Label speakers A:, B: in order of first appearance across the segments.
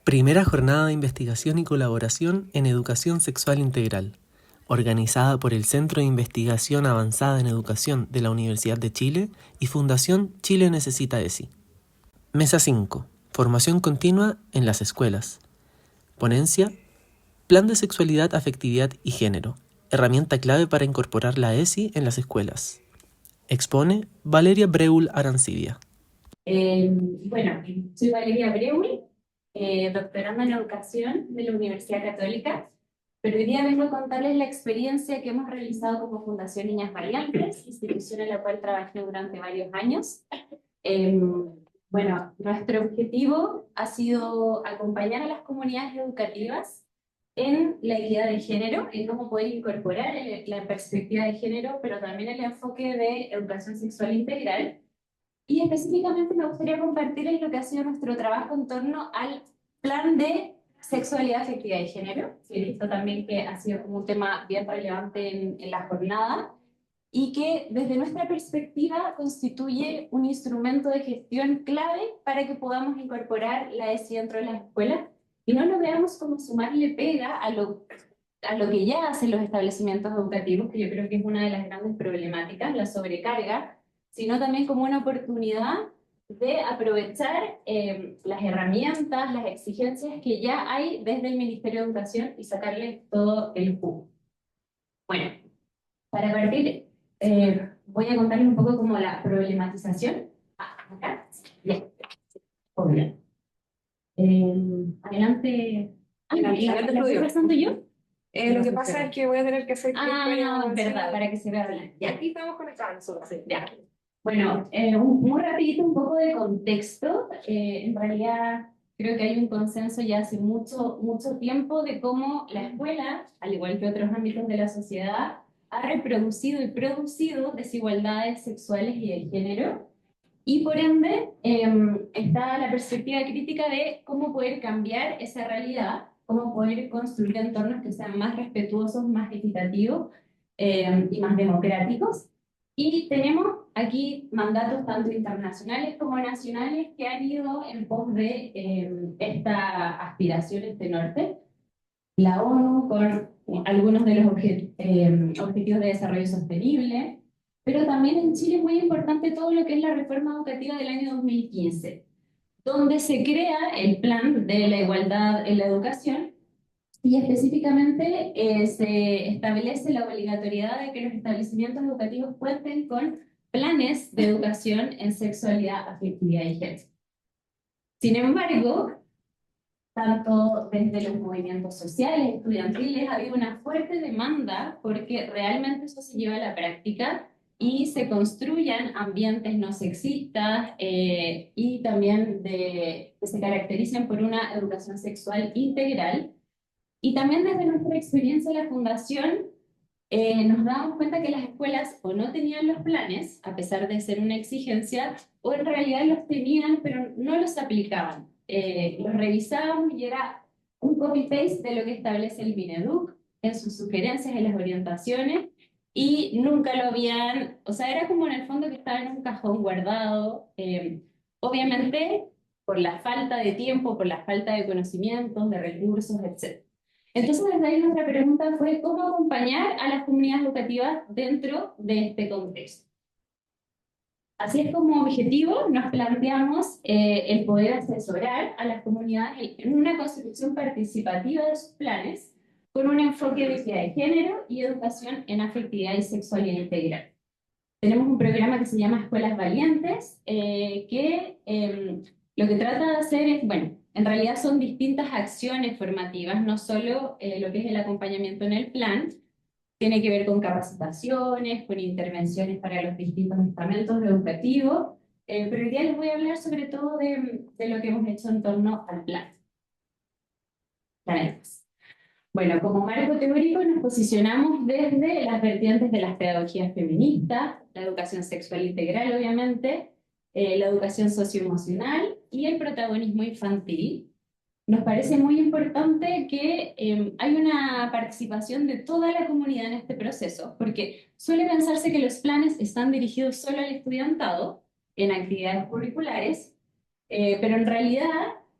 A: Primera jornada de investigación y colaboración en educación sexual integral, organizada por el Centro de Investigación Avanzada en Educación de la Universidad de Chile y Fundación Chile Necesita ESI. Mesa 5. Formación continua en las escuelas. Ponencia: Plan de Sexualidad, Afectividad y Género. Herramienta clave para incorporar la ESI en las escuelas. Expone Valeria Breul Arancibia.
B: Bueno, soy Valeria Breul, doctoranda en educación de la Universidad Católica, pero hoy día vengo a contarles la experiencia que hemos realizado como Fundación Niñas Valientes, institución en la cual trabajé durante varios años. Bueno, nuestro objetivo ha sido acompañar a las comunidades educativas en la equidad de género, en cómo poder incorporar la perspectiva de género, pero también el enfoque de educación sexual integral. Y específicamente me gustaría compartirles lo que ha sido nuestro trabajo en torno al plan de sexualidad, afectividad y género. He visto también que ha sido como un tema bien relevante en la jornada y que desde nuestra perspectiva constituye un instrumento de gestión clave para que podamos incorporar la ESI dentro de las escuelas y no lo veamos como sumarle pega a lo que ya hacen los establecimientos educativos, que yo creo que es una de las grandes problemáticas, la sobrecarga, sino también como una oportunidad de aprovechar las herramientas, las exigencias que ya hay desde el Ministerio de Educación y sacarle todo el jugo. Bueno, para partir, voy a contarles un poco como la problematización. Acá, ya, obvio. Adelante.
C: Adelante,
B: ¿La estoy pasando yo?
C: Lo que pasa es que voy a tener que hacer clic
B: Es verdad, para que se vea bien.
C: Y aquí estamos conectados nosotros. Sí.
B: Ya. Bueno, muy rapidito un poco de contexto. En realidad creo que hay un consenso ya hace mucho, mucho tiempo de cómo la escuela, al igual que otros ámbitos de la sociedad, ha reproducido y producido desigualdades sexuales y de género. Y por ende está la perspectiva crítica de cómo poder cambiar esa realidad, cómo poder construir entornos que sean más respetuosos, más equitativos y más democráticos. Y tenemos aquí mandatos tanto internacionales como nacionales que han ido en pos de esta aspiración, este norte. La ONU con algunos de los objetivos de desarrollo sostenible, pero también en Chile es muy importante todo lo que es la reforma educativa del año 2015, donde se crea el plan de la igualdad en la educación y específicamente se establece la obligatoriedad de que los establecimientos educativos cuenten con planes de educación en sexualidad, afectividad y género. Sin embargo, tanto desde los movimientos sociales, estudiantiles, ha habido una fuerte demanda porque realmente eso se lleva a la práctica y se construyan ambientes no sexistas y también que se caractericen por una educación sexual integral. Y también desde nuestra experiencia en la Fundación, nos damos cuenta que las escuelas o no tenían los planes, a pesar de ser una exigencia, o en realidad los tenían, pero no los aplicaban. Los revisábamos y era un copy-paste de lo que establece el Mineduc en sus sugerencias, en las orientaciones, y nunca lo habían, o sea, era como en el fondo que estaba en un cajón guardado, obviamente por la falta de tiempo, por la falta de conocimientos, de recursos, etc. Entonces, desde ahí nuestra pregunta fue cómo acompañar a las comunidades educativas dentro de este contexto. Así es como objetivo nos planteamos el poder asesorar a las comunidades en una construcción participativa de sus planes con un enfoque de equidad de género y educación en afectividad y sexualidad integral. Tenemos un programa que se llama Escuelas Valientes, lo que trata de hacer es, bueno, en realidad son distintas acciones formativas, no solo lo que es el acompañamiento en el plan, tiene que ver con capacitaciones, con intervenciones para los distintos estamentos educativos, pero hoy día les voy a hablar sobre todo de lo que hemos hecho en torno al plan. Bueno, como marco teórico nos posicionamos desde las vertientes de las pedagogías feministas, la educación sexual integral, obviamente, la educación socioemocional y el protagonismo infantil. Nos parece muy importante que hay una participación de toda la comunidad en este proceso, porque suele pensarse que los planes están dirigidos solo al estudiantado en actividades curriculares, pero en realidad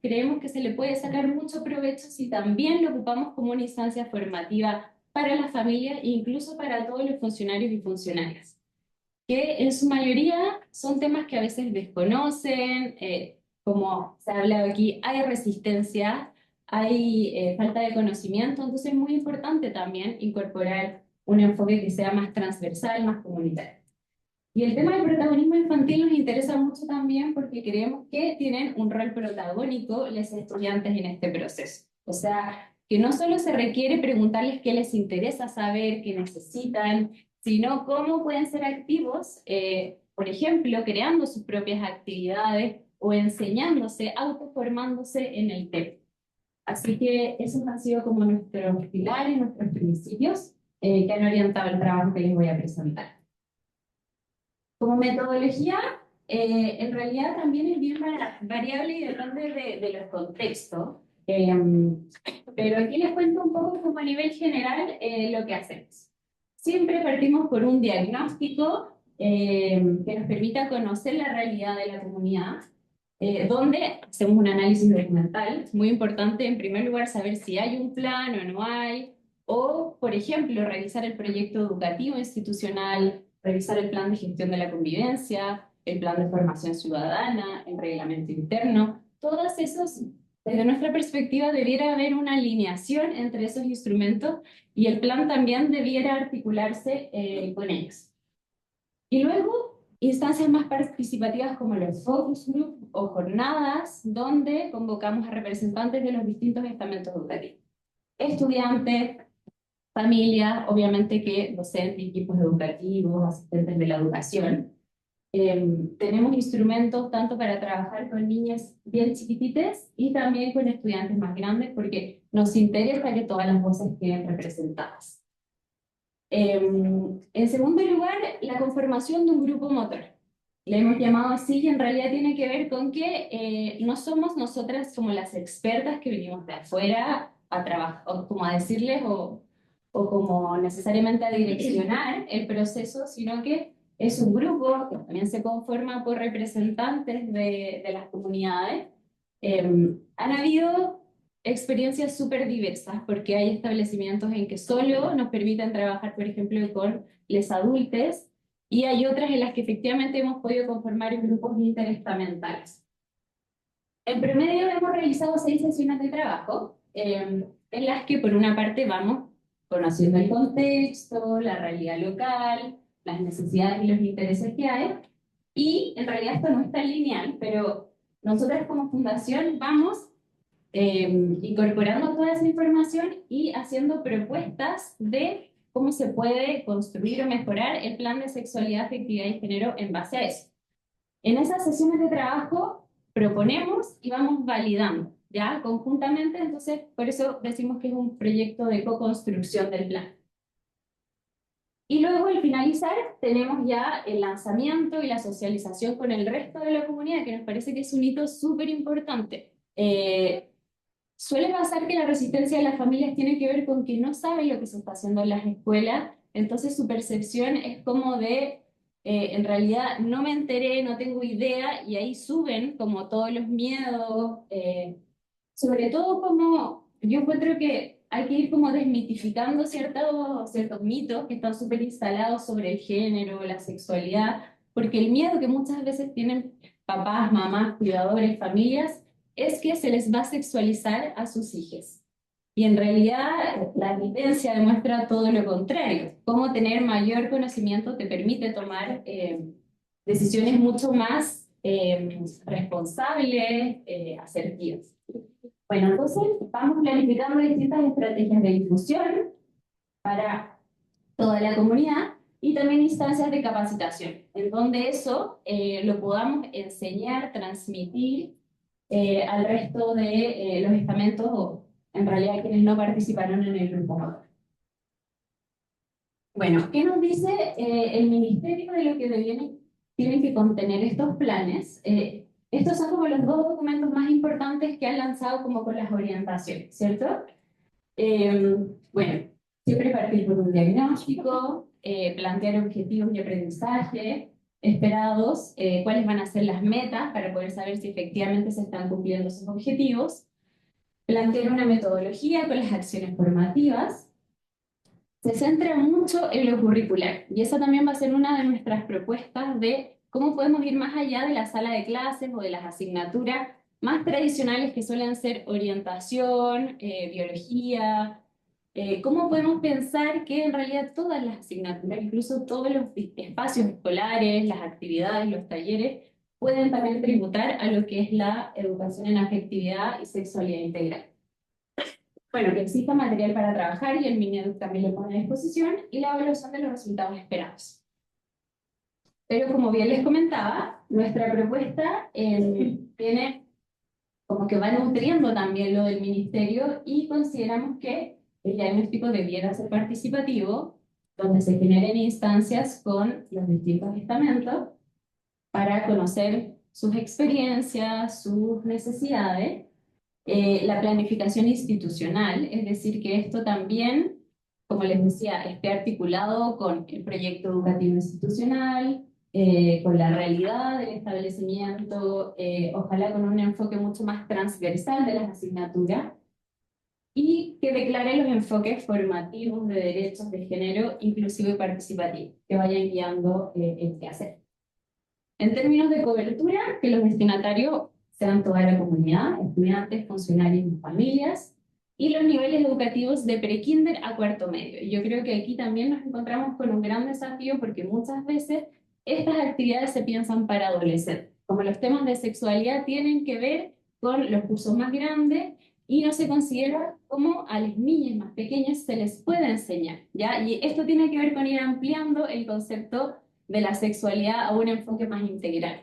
B: creemos que se le puede sacar mucho provecho si también lo ocupamos como una instancia formativa para la familia e incluso para todos los funcionarios y funcionarias, que en su mayoría son temas que a veces desconocen, como se ha hablado aquí, hay resistencia, hay falta de conocimiento, entonces es muy importante también incorporar un enfoque que sea más transversal, más comunitario. Y el tema del protagonismo infantil nos interesa mucho también porque creemos que tienen un rol protagónico los estudiantes en este proceso. O sea, que no solo se requiere preguntarles qué les interesa saber, qué necesitan, sino cómo pueden ser activos, por ejemplo, creando sus propias actividades o enseñándose, autoformándose en el tema. Así que esos han sido como nuestros pilares, nuestros principios que han orientado el trabajo que les voy a presentar. Como metodología, en realidad también es bien variable y depende de los contextos. Pero aquí les cuento un poco como a nivel general lo que hacemos. Siempre partimos por un diagnóstico que nos permita conocer la realidad de la comunidad, donde hacemos un análisis documental. Es muy importante, en primer lugar, saber si hay un plan o no hay, o, por ejemplo, revisar el proyecto educativo institucional, revisar el plan de gestión de la convivencia, el plan de formación ciudadana, el reglamento interno. Todos esos, desde nuestra perspectiva, debiera haber una alineación entre esos instrumentos y el plan también debiera articularse con ellos. Y luego, instancias más participativas como los focus group o jornadas, donde convocamos a representantes de los distintos estamentos educativos. Estudiantes, familias, obviamente que docentes, equipos educativos, asistentes de la educación. Tenemos instrumentos tanto para trabajar con niñas bien chiquititas y también con estudiantes más grandes porque nos interesa que todas las voces queden representadas. En segundo lugar, la conformación de un grupo motor. Le hemos llamado así y en realidad tiene que ver con que no somos nosotras como las expertas que venimos de afuera a trabajar, o como a decirles o como necesariamente a direccionar el proceso, sino que es un grupo que también se conforma por representantes de las comunidades. Han habido experiencias súper diversas, porque hay establecimientos en que solo nos permiten trabajar, por ejemplo, con les adultos, y hay otras en las que efectivamente hemos podido conformar grupos interestamentales. En promedio hemos realizado 6 sesiones de trabajo, en las que por una parte vamos conociendo el contexto, la realidad local, las necesidades y los intereses que hay, y en realidad esto no es tan lineal, pero nosotras como fundación vamos incorporando toda esa información y haciendo propuestas de cómo se puede construir o mejorar el plan de sexualidad, afectividad y género en base a eso. En esas sesiones de trabajo proponemos y vamos validando, ¿ya? Conjuntamente, entonces por eso decimos que es un proyecto de co-construcción del plan. Y luego al finalizar tenemos ya el lanzamiento y la socialización con el resto de la comunidad, que nos parece que es un hito súper importante. Suele pasar que la resistencia de las familias tiene que ver con que no saben lo que se está haciendo en las escuelas, entonces su percepción es como de, en realidad no me enteré, no tengo idea, y ahí suben como todos los miedos, sobre todo como yo encuentro que hay que ir como desmitificando ciertos mitos que están súper instalados sobre el género, la sexualidad, porque el miedo que muchas veces tienen papás, mamás, cuidadores, familias, es que se les va a sexualizar a sus hijos. Y en realidad la evidencia demuestra todo lo contrario. Cómo tener mayor conocimiento te permite tomar decisiones mucho más responsables, asertivas. Bueno, entonces vamos planificando distintas estrategias de difusión para toda la comunidad y también instancias de capacitación, en donde eso lo podamos enseñar, transmitir al resto de los estamentos o en realidad quienes no participaron en el grupo motor. Bueno, ¿qué nos dice el ministerio de lo que tienen que contener estos planes? Estos son como los 2 documentos más importantes que han lanzado como con las orientaciones, ¿cierto? Bueno, siempre partir por un diagnóstico, plantear objetivos y aprendizaje, esperados, cuáles van a ser las metas para poder saber si efectivamente se están cumpliendo esos objetivos, plantear una metodología con las acciones formativas. Se centra mucho en lo curricular y esa también va a ser una de nuestras propuestas de cómo podemos ir más allá de la sala de clases o de las asignaturas más tradicionales que suelen ser orientación, biología, cómo podemos pensar que en realidad todas las asignaturas, incluso todos los espacios escolares, las actividades, los talleres, pueden también tributar a lo que es la educación en afectividad y sexualidad integral. Bueno, que exista material para trabajar y el Mineduc también lo pone a disposición y la evaluación de los resultados esperados. Pero como bien les comentaba, nuestra propuesta tiene como que va nutriendo también lo del ministerio y consideramos que el diagnóstico debiera ser participativo, donde se generen instancias con los distintos estamentos para conocer sus experiencias, sus necesidades. La planificación institucional, es decir, que esto también, como les decía, esté articulado con el proyecto educativo institucional, con la realidad del establecimiento, ojalá con un enfoque mucho más transversal de las asignaturas, y que declare los enfoques formativos de derechos de género inclusivo y participativo, que vayan guiando el quehacer. En términos de cobertura, que los destinatarios sean toda la comunidad, estudiantes, funcionarios y familias, y los niveles educativos de prekinder a cuarto medio. Y yo creo que aquí también nos encontramos con un gran desafío porque muchas veces estas actividades se piensan para adolescentes. Como los temas de sexualidad tienen que ver con los cursos más grandes y no se considera cómo a las niñas más pequeñas se les puede enseñar, ¿ya? Y esto tiene que ver con ir ampliando el concepto de la sexualidad a un enfoque más integral.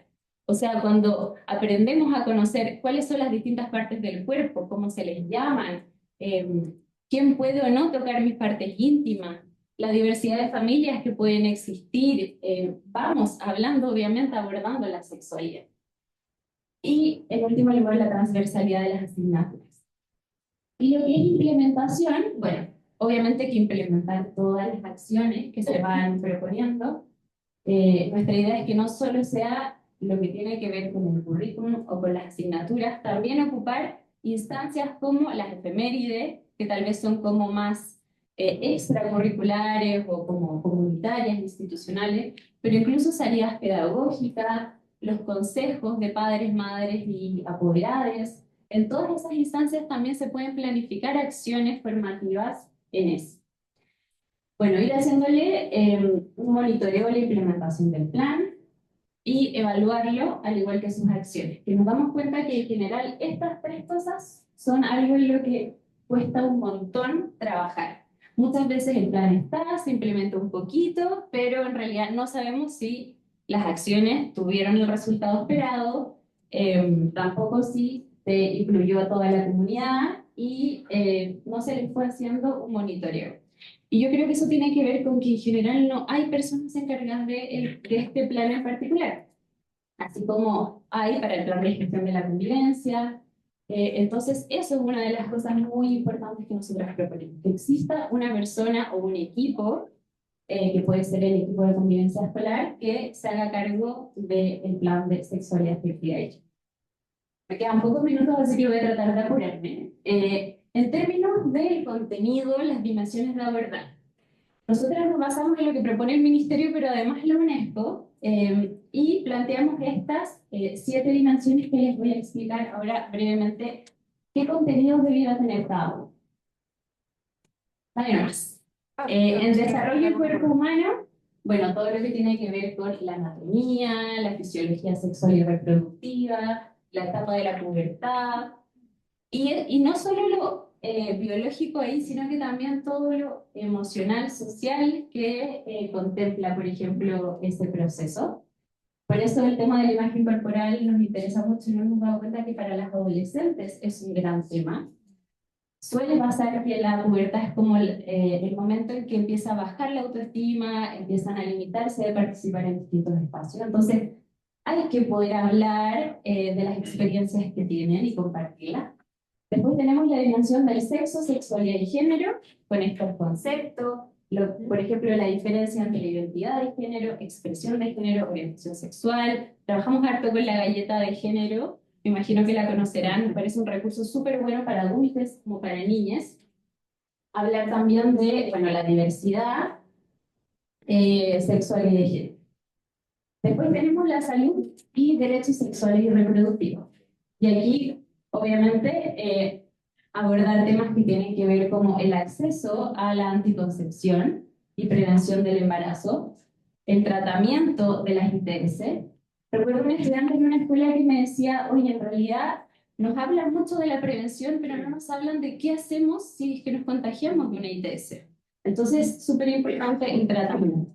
B: O sea, cuando aprendemos a conocer cuáles son las distintas partes del cuerpo, cómo se les llaman, quién puede o no tocar mis partes íntimas, la diversidad de familias que pueden existir, vamos hablando, obviamente, abordando la sexualidad. Y en último lugar, la transversalidad de las asignaturas. Y lo que es implementación, bueno, obviamente hay que implementar todas las acciones que se van proponiendo. Nuestra idea es que no solo sea lo que tiene que ver con el currículum o con las asignaturas, también ocupar instancias como las efemérides, que tal vez son como más extracurriculares o como comunitarias, institucionales, pero incluso salidas pedagógicas, los consejos de padres, madres y apoderados. En todas esas instancias también se pueden planificar acciones formativas en eso. Bueno, ir haciéndole un monitoreo a la implementación del plan y evaluarlo al igual que sus acciones. Que nos damos cuenta que en general estas tres cosas son algo en lo que cuesta un montón trabajar. Muchas veces el plan está, se implementa un poquito, pero en realidad no sabemos si las acciones tuvieron el resultado esperado, tampoco si se incluyó a toda la comunidad y no se les fue haciendo un monitoreo. Y yo creo que eso tiene que ver con que en general no hay personas encargadas de este plan en particular, así como hay para el plan de gestión de la convivencia. Entonces, eso es una de las cosas muy importantes que nosotros proponemos, que exista una persona o un equipo, que puede ser el equipo de convivencia escolar, que se haga cargo del plan de sexualidad afectiva. Me quedan pocos minutos, así que voy a tratar de apurarme. En términos del contenido, las dimensiones de abordar. Nosotros nos basamos en lo que propone el Ministerio, pero además la UNESCO, y planteamos estas 7 dimensiones que les voy a explicar ahora brevemente qué contenidos debiera tener cada uno. Dale nomás. En desarrollo del cuerpo humano, bueno, todo lo que tiene que ver con la anatomía, la fisiología sexual y reproductiva, la etapa de la pubertad, y no solo lo biológico ahí, sino que también todo lo emocional, social que contempla, por ejemplo, ese proceso. Por eso el tema de la imagen corporal nos interesa mucho y nos hemos dado cuenta que para las adolescentes es un gran tema. Suele pasar que la pubertad es como el momento en que empieza a bajar la autoestima, empiezan a limitarse de participar en distintos espacios. Entonces, hay que poder hablar de las experiencias que tienen y compartirlas. Después tenemos la dimensión del sexo, sexualidad y género, con estos conceptos, por ejemplo, la diferencia entre identidad de género, expresión de género, orientación sexual. Trabajamos harto con la galleta de género, me imagino que la conocerán, me parece un recurso súper bueno para adultos como para niñas. Hablar también de, bueno, la diversidad sexual y de género. Después tenemos la salud y derechos sexuales y reproductivos. Y aquí, obviamente, abordar temas que tienen que ver como el acceso a la anticoncepción y prevención del embarazo, el tratamiento de las ITS. Recuerdo un estudiante en una escuela que me decía, oye, en realidad nos hablan mucho de la prevención, pero no nos hablan de qué hacemos si es que nos contagiamos de una ITS. Entonces, súper importante el tratamiento.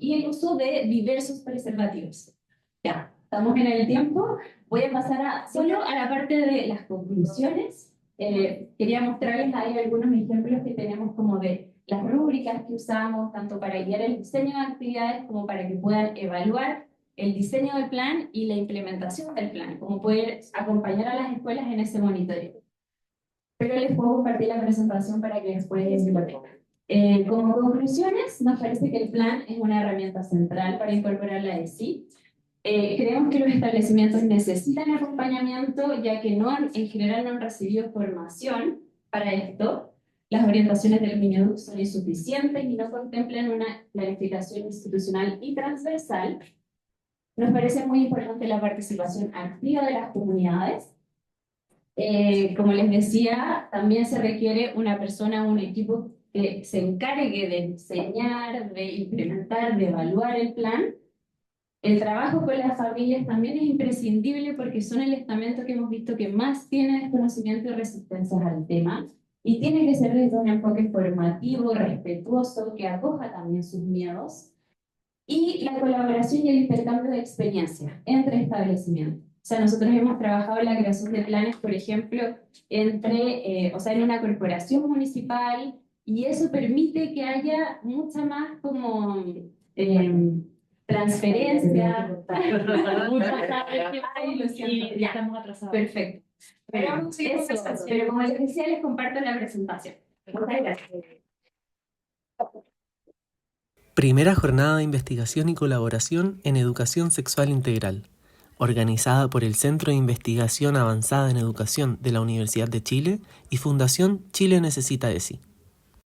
B: Y el uso de diversos preservativos. Ya, estamos en el tiempo. Voy a pasar solo a la parte de las conclusiones. Quería mostrarles ahí algunos ejemplos que tenemos como de las rúbricas que usamos, tanto para guiar el diseño de actividades como para que puedan evaluar el diseño del plan y la implementación del plan, como poder acompañar a las escuelas en ese monitoreo. Pero les puedo compartir la presentación para que después lo tengan. Como conclusiones, nos parece que el plan es una herramienta central para incorporar la ESI. Creemos que los establecimientos necesitan acompañamiento, ya que en general no han recibido formación para esto. Las orientaciones del Mineduc son insuficientes y no contemplan una planificación institucional y transversal. Nos parece muy importante la participación activa de las comunidades. Como les decía, también se requiere una persona, un equipo que se encargue de diseñar, de implementar, de evaluar el plan. El trabajo con las familias también es imprescindible porque son el estamento que hemos visto que más tiene desconocimiento y resistencias al tema, y tiene que ser desde un enfoque formativo, respetuoso, que acoja también sus miedos, y la colaboración y el intercambio de experiencias entre establecimientos. O sea, nosotros hemos trabajado en la creación de planes, por ejemplo, en una corporación municipal, y eso permite que haya mucha más como transferencia. Ay, lo siento, ya estamos atrasados. Perfecto. Pero como les decía, les comparto la presentación. Muchas gracias.
A: Primera jornada de investigación y colaboración en educación sexual integral, organizada por el Centro de Investigación Avanzada en Educación de la Universidad de Chile y Fundación Chile Necesita ESI.